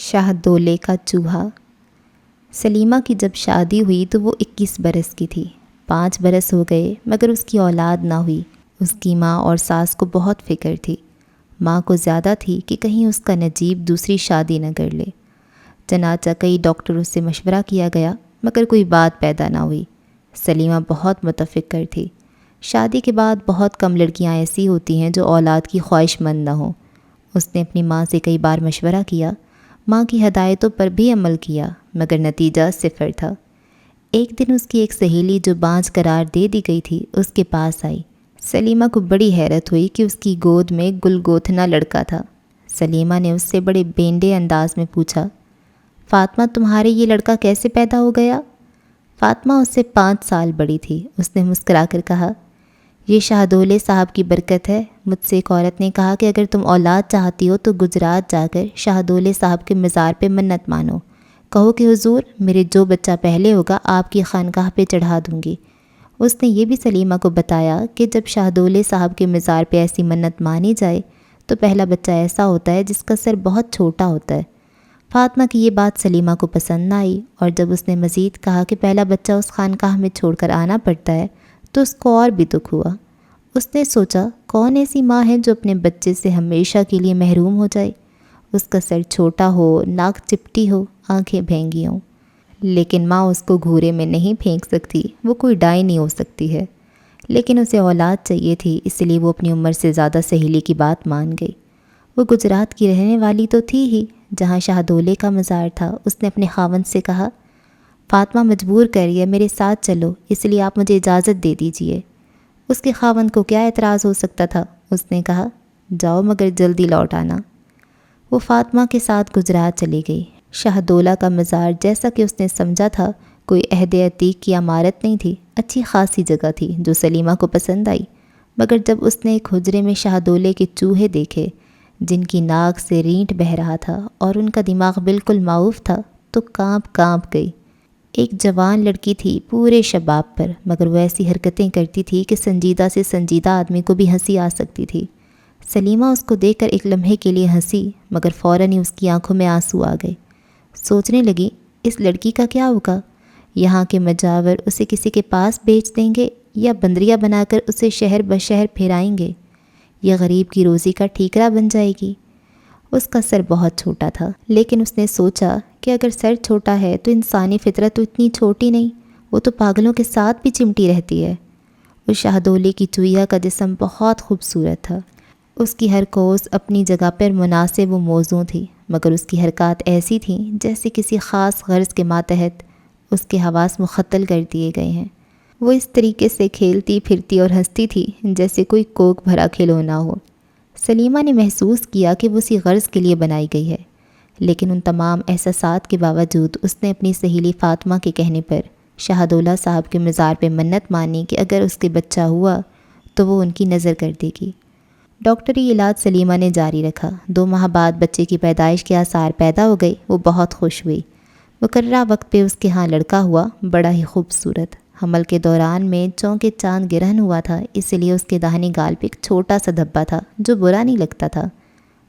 شاہدولے کا چوہا۔ سلیمہ کی جب شادی ہوئی تو وہ 21 برس کی تھی۔ 5 برس ہو گئے مگر اس کی اولاد نہ ہوئی۔ اس کی ماں اور ساس کو بہت فکر تھی۔ ماں کو زیادہ تھی کہ کہیں اس کا نجیب دوسری شادی نہ کر لے۔ چنانچہ کئی ڈاکٹروں سے مشورہ کیا گیا مگر کوئی بات پیدا نہ ہوئی۔ سلیمہ بہت متفکر تھی۔ شادی کے بعد بہت کم لڑکیاں ایسی ہوتی ہیں جو اولاد کی خواہش مند نہ ہوں۔ اس نے اپنی ماں سے کئی بار مشورہ کیا، ماں کی ہدایتوں پر بھی عمل کیا مگر نتیجہ 0 تھا۔ ایک دن اس کی ایک سہیلی جو بانجھ قرار دے دی گئی تھی اس کے پاس آئی۔ سلیمہ کو بڑی حیرت ہوئی کہ اس کی گود میں گل گوتھنا لڑکا تھا۔ سلیمہ نے اس سے بڑے بینڈے انداز میں پوچھا، فاطمہ تمہارے یہ لڑکا کیسے پیدا ہو گیا؟ فاطمہ اس سے 5 سال بڑی تھی۔ اس نے مسکرا کر کہا، یہ شاہدولے صاحب کی برکت ہے۔ مجھ سے ایک عورت نے کہا کہ اگر تم اولاد چاہتی ہو تو گجرات جا کر شاہدولے صاحب کے مزار پہ منت مانو، کہو کہ حضور میرے جو بچہ پہلے ہوگا آپ کی خانقاہ پہ چڑھا دوں گی۔ اس نے یہ بھی سلیمہ کو بتایا کہ جب شاہدولے صاحب کے مزار پہ ایسی منت مانی جائے تو پہلا بچہ ایسا ہوتا ہے جس کا سر بہت چھوٹا ہوتا ہے۔ فاطمہ کی یہ بات سلیمہ کو پسند نہ آئی، اور جب اس نے مزید کہا کہ پہلا بچہ اس خانقاہ میں چھوڑ کر آنا پڑتا ہے تو اس کو اور بھی دکھ ہوا۔ اس نے سوچا کون ایسی ماں ہے جو اپنے بچے سے ہمیشہ کے لیے محروم ہو جائے؟ اس کا سر چھوٹا ہو، ناک چپٹی ہو، آنکھیں بھینگی ہوں، لیکن ماں اس کو گھورے میں نہیں پھینک سکتی، وہ کوئی ڈائی نہیں ہو سکتی ہے۔ لیکن اسے اولاد چاہیے تھی، اس لیے وہ اپنی عمر سے زیادہ سہیلی کی بات مان گئی۔ وہ گجرات کی رہنے والی تو تھی ہی، جہاں شاہدولے کا مزار تھا۔ اس نے اپنے خاوند سے کہا، فاطمہ مجبور کر رہی ہے، میرے ساتھ چلو، اس لیے آپ مجھے اجازت دے دیجئے۔ اس کے خاوند کو کیا اعتراض ہو سکتا تھا؟ اس نے کہا، جاؤ مگر جلدی لوٹ آنا۔ وہ فاطمہ کے ساتھ گجرات چلی گئی۔ شاہدولہ کا مزار جیسا کہ اس نے سمجھا تھا کوئی عہد عتیق کی عمارت نہیں تھی، اچھی خاصی جگہ تھی جو سلیمہ کو پسند آئی، مگر جب اس نے ایک حجرے میں شاہدولے کے چوہے دیکھے جن کی ناک سے رینٹ بہہ رہا تھا اور ان کا دماغ بالکل معاف تھا تو کانپ گئی۔ ایک جوان لڑکی تھی پورے شباب پر، مگر وہ ایسی حرکتیں کرتی تھی کہ سنجیدہ سے سنجیدہ آدمی کو بھی ہنسی آ سکتی تھی۔ سلیمہ اس کو دیکھ کر ایک لمحے کے لیے ہنسی مگر فوراً ہی اس کی آنکھوں میں آنسو آ گئے۔ سوچنے لگی، اس لڑکی کا کیا ہوگا؟ یہاں کے مجاور اسے کسی کے پاس بیچ دیں گے یا بندریا بنا کر اسے شہر بشہر پھرائیں گے؟ یہ غریب کی روزی کا ٹھیکرا بن جائے گی۔ اس کا سر بہت چھوٹا تھا، لیکن اس نے سوچا کہ اگر سر چھوٹا ہے تو انسانی فطرت تو اتنی چھوٹی نہیں، وہ تو پاگلوں کے ساتھ بھی چمٹی رہتی ہے۔ اس شاہدولے کی چوہیا کا جسم بہت خوبصورت تھا۔ اس کی ہر کوس اپنی جگہ پر مناسب و موزوں تھی، مگر اس کی حرکات ایسی تھیں جیسے کسی خاص غرض کے ماتحت اس کے حواس مختل کر دیے گئے ہیں۔ وہ اس طریقے سے کھیلتی پھرتی اور ہنستی تھی جیسے کوئی کوک بھرا کھلونا ہو۔ سلیمہ نے محسوس کیا کہ وہ اسی غرض کے لیے بنائی گئی ہے، لیکن ان تمام احساسات کے باوجود اس نے اپنی سہیلی فاطمہ کے کہنے پر شاہدولہ صاحب کے مزار پہ منت مانی کہ اگر اس کے بچہ ہوا تو وہ ان کی نظر کر دے گی۔ ڈاکٹری علاج سلیمہ نے جاری رکھا۔ 2 ماہ بعد بچے کی پیدائش کے آثار پیدا ہو گئی۔ وہ بہت خوش ہوئی۔ مقررہ وقت پہ اس کے ہاں لڑکا ہوا، بڑا ہی خوبصورت۔ حمل کے دوران میں چونکہ چاند گرہن ہوا تھا، اس لیے اس کے داہنے گال پہ ایک چھوٹا سا دھبا تھا جو برا نہیں لگتا تھا۔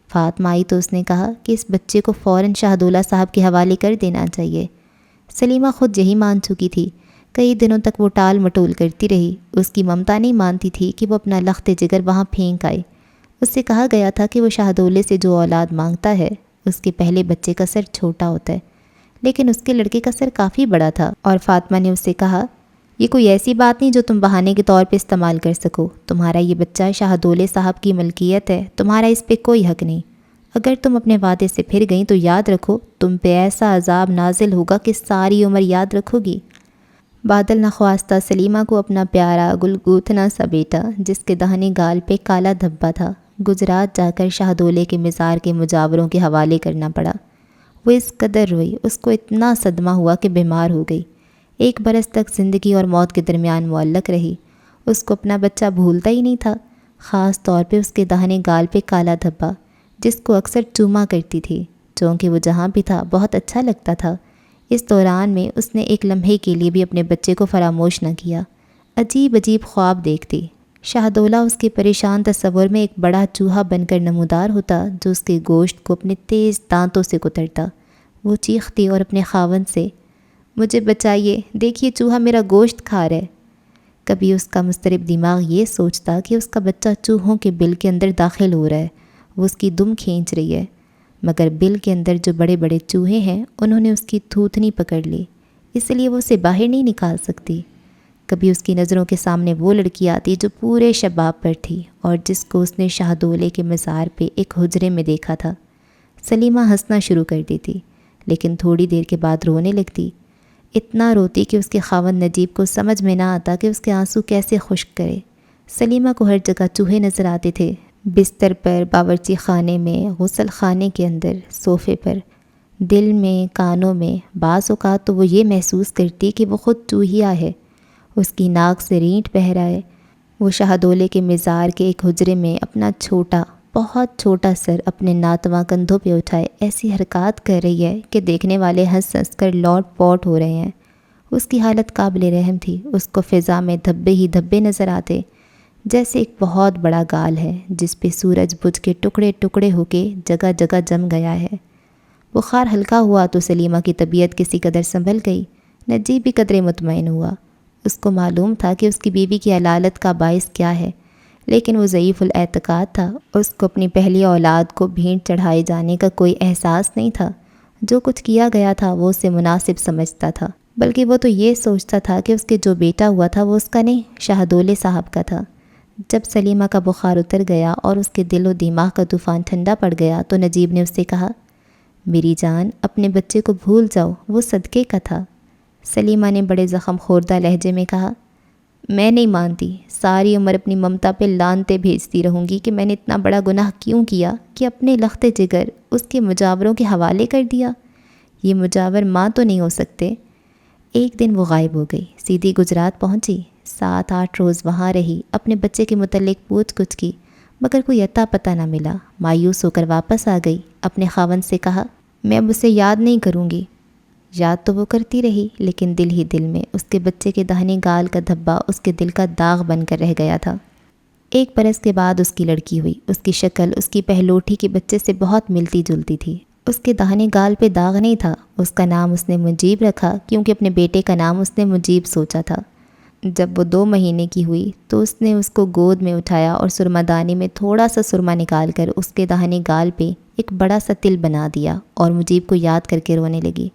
فاطمہ آئی تو اس نے کہا کہ اس بچے کو فوراً شاہدولہ صاحب کے حوالے کر دینا چاہیے۔ سلیمہ خود یہی مان چکی تھی۔ کئی دنوں تک وہ ٹال مٹول کرتی رہی۔ اس کی ممتا نہیں مانتی تھی کہ وہ اپنا لخت جگر وہاں پھینک آئے۔ اس سے کہا گیا تھا کہ وہ شاہدولے سے جو اولاد مانگتا ہے اس کے پہلے بچے کا سر چھوٹا ہوتا ہے، لیکن اس کے لڑکے کا سر کافی بڑا تھا، اور فاطمہ نے اس سے کہا، یہ کوئی ایسی بات نہیں جو تم بہانے کے طور پہ استعمال کر سکو۔ تمہارا یہ بچہ شاہدولے صاحب کی ملکیت ہے، تمہارا اس پہ کوئی حق نہیں۔ اگر تم اپنے وعدے سے پھر گئیں تو یاد رکھو تم پہ ایسا عذاب نازل ہوگا کہ ساری عمر یاد رکھو گی۔ بادل نخواستہ سلیمہ کو اپنا پیارا گل گوتھنا سا بیٹا جس کے داہنے گال پہ کالا دھبا تھا گجرات جا کر شاہدولے کے مزار کے مجاوروں کے حوالے کرنا پڑا۔ وہ اس قدر روئی، اس کو اتنا صدمہ ہوا کہ بیمار ہو گئی۔ 1 برس تک زندگی اور موت کے درمیان معلق رہی۔ اس کو اپنا بچہ بھولتا ہی نہیں تھا، خاص طور پہ اس کے داہنے گال پہ کالا دھبا جس کو اکثر چوما کرتی تھی۔ چونکہ وہ جہاں بھی تھا بہت اچھا لگتا تھا۔ اس دوران میں اس نے ایک لمحے کے لیے بھی اپنے بچے کو فراموش نہ کیا۔ عجیب عجیب خواب دیکھتی۔ شاہدولہ اس کے پریشان تصور میں ایک بڑا چوہا بن کر نمودار ہوتا جو اس کے گوشت کو اپنے تیز دانتوں سے کترتا۔ وہ چیختی اور اپنے خاوند سے مجھے بچائیے، دیکھیے چوہا میرا گوشت کھا رہا ہے۔ کبھی اس کا مضطرب دماغ یہ سوچتا کہ اس کا بچہ چوہوں کے بل کے اندر داخل ہو رہا ہے، وہ اس کی دم کھینچ رہی ہے، مگر بل کے اندر جو بڑے بڑے چوہے ہیں انہوں نے اس کی تھوتنی پکڑ لی، اس لیے وہ اسے باہر نہیں نکال سکتی۔ کبھی اس کی نظروں کے سامنے وہ لڑکی آتی جو پورے شباب پر تھی اور جس کو اس نے شاہدولے کے مزار پہ ایک حجرے میں دیکھا تھا۔ سلیمہ ہنسنا شروع کر دیتی، لیکن تھوڑی دیر کے بعد رونے لگتی، اتنا روتی کہ اس کے خاوند نجیب کو سمجھ میں نہ آتا کہ اس کے آنسو کیسے خشک کرے۔ سلیمہ کو ہر جگہ چوہے نظر آتے تھے، بستر پر، باورچی خانے میں، غسل خانے کے اندر، صوفے پر، دل میں، کانوں میں۔ بعض اوقات تو وہ یہ محسوس کرتی کہ وہ خود چوہیا ہے، اس کی ناک سے رینٹ بہہ رہا ہے۔ وہ شاہدولے کے مزار کے ایک حجرے میں اپنا چھوٹا، بہت چھوٹا سر اپنے ناتواں کندھوں پہ اٹھائے ایسی حرکات کر رہی ہے کہ دیکھنے والے ہنس ہنس کر لوٹ پوٹ ہو رہے ہیں۔ اس کی حالت قابل رحم تھی، اس کو فضا میں دھبے ہی دھبے نظر آتے، جیسے ایک بہت بڑا گال ہے جس پہ سورج بجھ کے ٹکڑے ٹکڑے ہو کے جگہ جگہ جم گیا ہے۔ بخار ہلکا ہوا تو سلیمہ کی طبیعت کسی قدر سنبھل گئی، نجیب بھی قدرے مطمئن ہوا۔ اس کو معلوم تھا کہ اس کی بیوی کی علالت کا باعث کیا ہے، لیکن وہ ضعیف الاعتقاد تھا، اس کو اپنی پہلی اولاد کو بھینٹ چڑھائے جانے کا کوئی احساس نہیں تھا۔ جو کچھ کیا گیا تھا وہ اسے مناسب سمجھتا تھا، بلکہ وہ تو یہ سوچتا تھا کہ اس کے جو بیٹا ہوا تھا وہ اس کا نہیں، شاہدولے صاحب کا تھا۔ جب سلیمہ کا بخار اتر گیا اور اس کے دل و دماغ کا طوفان ٹھنڈا پڑ گیا تو نجیب نے اس سے کہا، میری جان، اپنے بچے کو بھول جاؤ، وہ صدقے کا تھا۔ سلیمہ نے بڑے زخم خوردہ لہجے میں کہا، میں نہیں مانتی، ساری عمر اپنی ممتا پہ لانتے بھیجتی رہوں گی کہ میں نے اتنا بڑا گناہ کیوں کیا کہ اپنے لخت جگر اس کے مجاوروں کے حوالے کر دیا۔ یہ مجاور ماں تو نہیں ہو سکتے۔ ایک دن وہ غائب ہو گئی، سیدھی گجرات پہنچی، 7-8 روز وہاں رہی، اپنے بچے کے متعلق پوچھ گچھ کی، مگر کوئی اتا پتہ نہ ملا۔ مایوس ہو کر واپس آ گئی، اپنے خاوند سے کہا، میں اب اسے یاد نہیں کروں گی۔ یاد تو وہ کرتی رہی، لیکن دل ہی دل میں اس کے بچے کے داہنے گال کا دھبا اس کے دل کا داغ بن کر رہ گیا تھا۔ 1 برس کے بعد اس کی لڑکی ہوئی، اس کی شکل اس کی پہلوٹھی کے بچے سے بہت ملتی جلتی تھی۔ اس کے داہنے گال پہ داغ نہیں تھا، اس کا نام اس نے مجیب رکھا کیونکہ اپنے بیٹے کا نام اس نے مجیب سوچا تھا۔ جب وہ 2 مہینے کی ہوئی تو اس نے اس کو گود میں اٹھایا اور سرما دانی میں تھوڑا سا سرما نکال کر اس کے داہنے گال پہ ایک بڑا سا تل بنا دیا اور مجیب کو یاد کر کے رونے لگی۔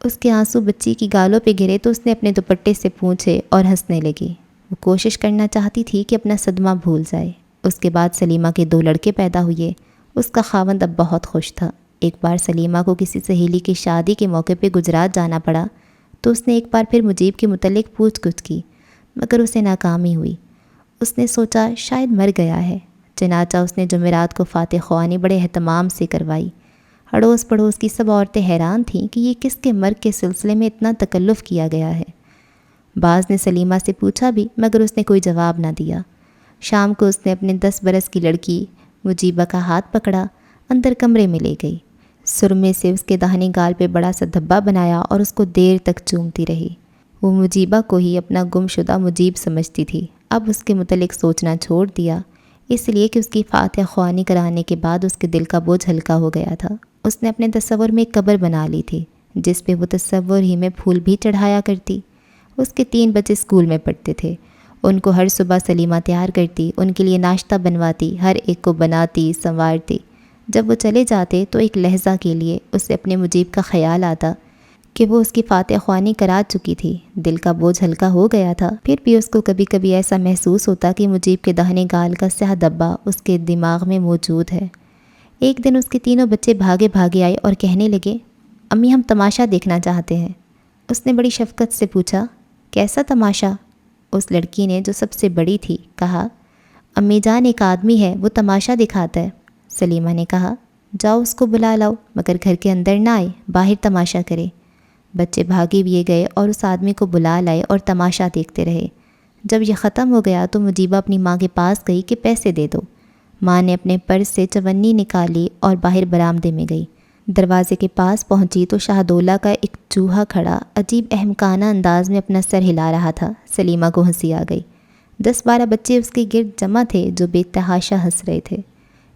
اس کے آنسو بچی کی گالوں پہ گرے تو اس نے اپنے دوپٹے سے پونچھے اور ہنسنے لگی۔ وہ کوشش کرنا چاہتی تھی کہ اپنا صدمہ بھول جائے۔ اس کے بعد سلیمہ کے 2 لڑکے پیدا ہوئے۔ اس کا خاوند اب بہت خوش تھا۔ ایک بار سلیمہ کو کسی سہیلی کی شادی کے موقع پہ گجرات جانا پڑا تو اس نے ایک بار پھر مجیب کے متعلق پوچھ گچھ کی، مگر اسے ناکامی ہوئی۔ اس نے سوچا شاید مر گیا ہے، چنانچہ اس نے جمعرات کو فاتح خوانی بڑے اہتمام سے کروائی۔ اڑوس پڑوس کی سب عورتیں حیران تھیں کہ یہ کس کے مرگ کے سلسلے میں اتنا تکلف کیا گیا ہے۔ بعض نے سلیمہ سے پوچھا بھی، مگر اس نے کوئی جواب نہ دیا۔ شام کو اس نے اپنے 10 برس کی لڑکی مجیبہ کا ہاتھ پکڑا، اندر کمرے میں لے گئی، سرمے سے اس کے داہنے گال پہ بڑا سا دھبا بنایا اور اس کو دیر تک چومتی رہی۔ وہ مجیبہ کو ہی اپنا گم شدہ مجیب سمجھتی تھی۔ اب اس کے متعلق سوچنا چھوڑ دیا، اس لیے کہ اس کی فاتح خوانی کرانے کے بعد اس کے دل کا بوجھ ہلکا ہو گیا تھا۔ اس نے اپنے تصور میں ایک قبر بنا لی تھی جس پہ وہ تصور ہی میں پھول بھی چڑھایا کرتی۔ اس کے 3 بچے اسکول میں پڑھتے تھے، ان کو ہر صبح سلیمہ تیار کرتی، ان کے لیے ناشتہ بنواتی، ہر ایک کو بناتی سنوارتی۔ جب وہ چلے جاتے تو ایک لحظہ کے لیے اسے اپنے مجیب کا خیال آتا کہ وہ اس کی فاتح خوانی کرا چکی تھی، دل کا بوجھ ہلکا ہو گیا تھا۔ پھر بھی اس کو کبھی کبھی ایسا محسوس ہوتا کہ مجیب کے داہنے گال کا سیاہ دبا اس کے دماغ میں موجود ہے۔ ایک دن اس کے 3 بچے بھاگے بھاگے آئے اور کہنے لگے، امی ہم تماشا دیکھنا چاہتے ہیں۔ اس نے بڑی شفقت سے پوچھا، کیسا تماشا؟ اس لڑکی نے جو سب سے بڑی تھی کہا، امی جان ایک آدمی ہے وہ تماشا دکھاتا ہے۔ سلیمہ نے کہا، جاؤ اس کو بلا لاؤ، مگر گھر کے اندر نہ آئے، باہر تماشا کرے۔ بچے بھاگے بھی گئے اور اس آدمی کو بلا لائے اور تماشا دیکھتے رہے۔ جب یہ ختم ہو گیا تو مجیبہ اپنی ماں کے پاس گئی کہ پیسے دے دو۔ ماں نے اپنے پرس سے چونی نکالی اور باہر برآمدے میں گئی۔ دروازے کے پاس پہنچی تو شاہدولہ کا ایک چوہا کھڑا عجیب احمقانہ انداز میں اپنا سر ہلا رہا تھا۔ سلیمہ کو ہنسی آ گئی۔ 10-12 بچے اس کے گرد جمع تھے جو بے تحاشا ہنس رہے تھے۔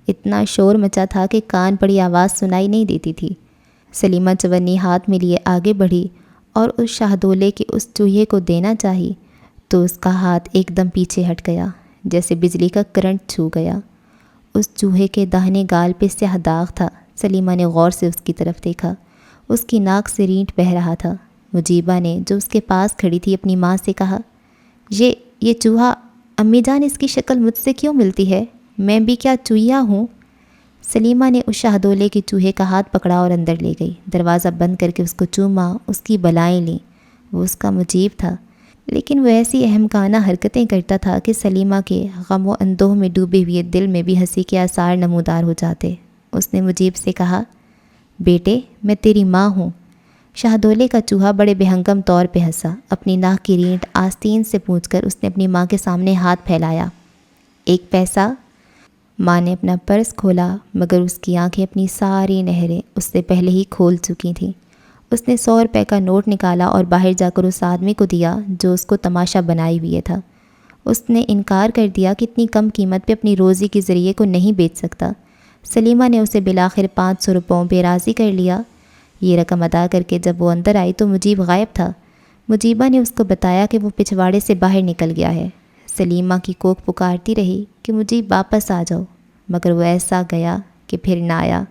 اتنا شور مچا تھا کہ کان پڑی آواز سنائی نہیں دیتی تھی۔ سلیمہ چونی ہاتھ میں لیے آگے بڑھی اور اس شاہدولے کے اس چوہے کو دینا چاہی تو اس کا ہاتھ ایک دم پیچھے ہٹ گیا، جیسے بجلی کا کرنٹ چھو گیا۔ اس چوہے کے داہنے گال پہ سیاہ داغ تھا۔ سلیمہ نے غور سے اس کی طرف دیکھا۔ اس کی ناک سے رینٹ بہہ رہا تھا۔ مجیبہ نے جو اس کے پاس کھڑی تھی اپنی ماں سے کہا، یہ چوہا، امی جان اس کی شکل مجھ سے کیوں ملتی ہے؟ میں بھی کیا چوہیا ہوں؟ سلیمہ نے اس شاہدولے کے چوہے کا ہاتھ پکڑا اور اندر لے گئی۔ دروازہ بند کر کے اس کو چوما، اس کی بلائیں لیں۔ وہ اس کا مجیب تھا، لیکن وہ ایسی احمقانہ حرکتیں کرتا تھا کہ سلیمہ کے غم و اندوہ میں ڈوبے ہوئے دل میں بھی ہنسی کے آثار نمودار ہو جاتے۔ اس نے مجیب سے کہا، بیٹے میں تیری ماں ہوں۔ شاہدولے کا چوہا بڑے بہنگم طور پہ ہنسا۔ اپنی ناک کی رینٹ آستین سے پونچھ کر اس نے اپنی ماں کے سامنے ہاتھ پھیلایا۔ 1 پیسہ؟ ماں نے اپنا پرس کھولا، مگر اس کی آنکھیں اپنی ساری نہریں اس سے پہلے ہی کھول چکی تھیں۔ اس نے 100 روپے کا نوٹ نکالا اور باہر جا کر اس آدمی کو دیا جو اس کو تماشا بنائے ہوئے تھا۔ اس نے انکار کر دیا کہ اتنی کم قیمت پہ اپنی روزی کے ذریعے کو نہیں بیچ سکتا۔ سلیمہ نے اسے بالآخر 500 روپوں پہ راضی کر لیا۔ یہ رقم ادا کر کے جب وہ اندر آئی تو مجیب غائب تھا۔ مجیبہ نے اس کو بتایا کہ وہ پچھواڑے سے باہر نکل گیا ہے۔ سلیمہ کی کوکھ پکارتی رہی کہ مجیب واپس آ جاؤ، مگر وہ ایسا گیا کہ پھر نہ آیا۔